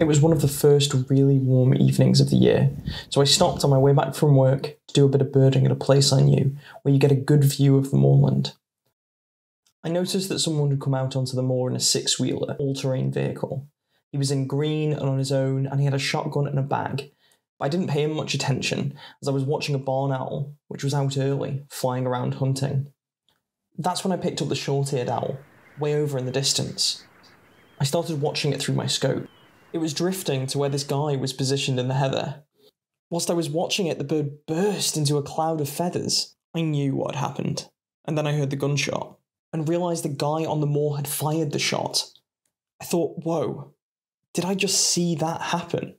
It was one of the first really warm evenings of the year, so I stopped on my way back from work to do a bit of birding at a place I knew, where you get a good view of the moorland. I noticed that someone had come out onto the moor in a six-wheeler, all-terrain vehicle. He was in green and on his own, and he had a shotgun and a bag, but I didn't pay him much attention, as I was watching a barn owl, which was out early, flying around hunting. That's when I picked up the short-eared owl, way over in the distance. I started watching it through my scope. It was drifting to where this guy was positioned in the heather. Whilst I was watching it, the bird burst into a cloud of feathers. I knew what had happened, and then I heard the gunshot, and realised the guy on the moor had fired the shot. I thought, whoa, did I just see that happen?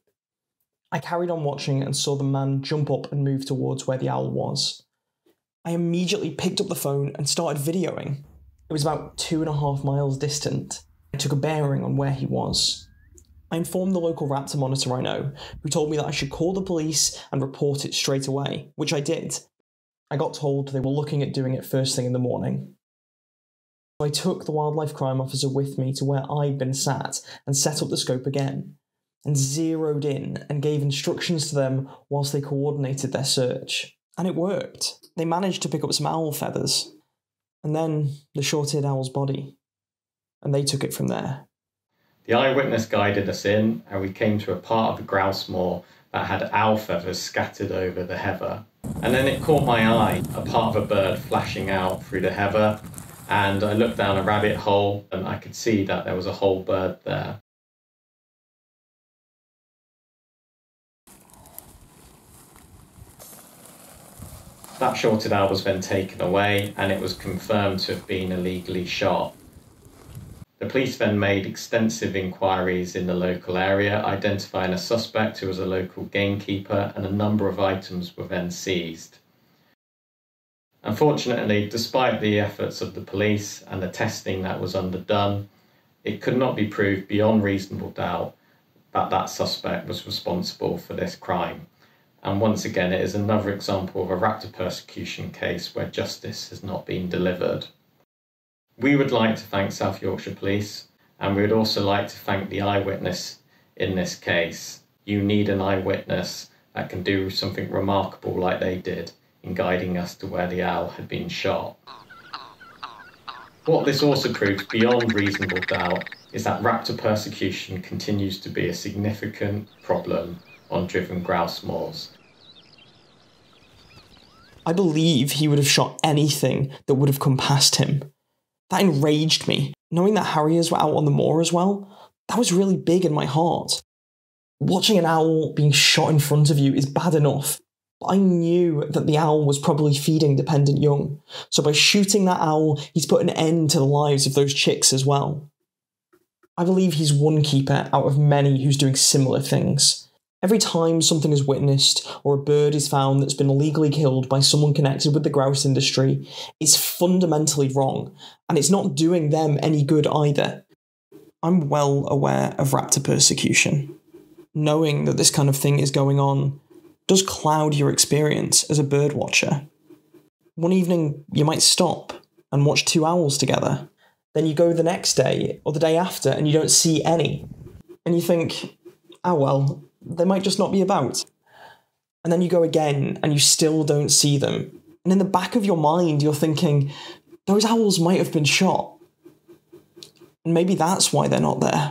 I carried on watching and saw the man jump up and move towards where the owl was. I immediately picked up the phone and started videoing. It was about 2.5 miles distant. I took a bearing on where he was. I informed the local raptor monitor I know, who told me that I should call the police and report it straight away, which I did. I got told they were looking at doing it first thing in the morning. I took the wildlife crime officer with me to where I'd been sat and set up the scope again, and zeroed in and gave instructions to them whilst they coordinated their search. And it worked. They managed to pick up some owl feathers, and then the short-eared owl's body, and they took it from there. The eyewitness guided us in, and we came to a part of the grouse moor that had owl feathers scattered over the heather. And then it caught my eye, a part of a bird flashing out through the heather, and I looked down a rabbit hole and I could see that there was a whole bird there. That short-eared owl was then taken away, and it was confirmed to have been illegally shot. The police then made extensive inquiries in the local area, identifying a suspect who was a local gamekeeper, and a number of items were then seized. Unfortunately, despite the efforts of the police and the testing that was underdone, it could not be proved beyond reasonable doubt that that suspect was responsible for this crime. And once again, it is another example of a raptor persecution case where justice has not been delivered. We would like to thank South Yorkshire Police, and we would also like to thank the eyewitness in this case. You need an eyewitness that can do something remarkable like they did in guiding us to where the owl had been shot. What this also proves beyond reasonable doubt is that raptor persecution continues to be a significant problem on driven grouse moors. I believe he would have shot anything that would have come past him. That enraged me. Knowing that harriers were out on the moor as well, that was really big in my heart. Watching an owl being shot in front of you is bad enough, but I knew that the owl was probably feeding dependent young, so by shooting that owl, he's put an end to the lives of those chicks as well. I believe he's one keeper out of many who's doing similar things. Every time something is witnessed or a bird is found that's been illegally killed by someone connected with the grouse industry, it's fundamentally wrong, and it's not doing them any good either. I'm well aware of raptor persecution. Knowing that this kind of thing is going on does cloud your experience as a birdwatcher. One evening, you might stop and watch 2 owls together. Then you go the next day or the day after and you don't see any. And you think, oh well, they might just not be about. And then you go again and you still don't see them. And in the back of your mind, you're thinking, those owls might have been shot. And maybe that's why they're not there.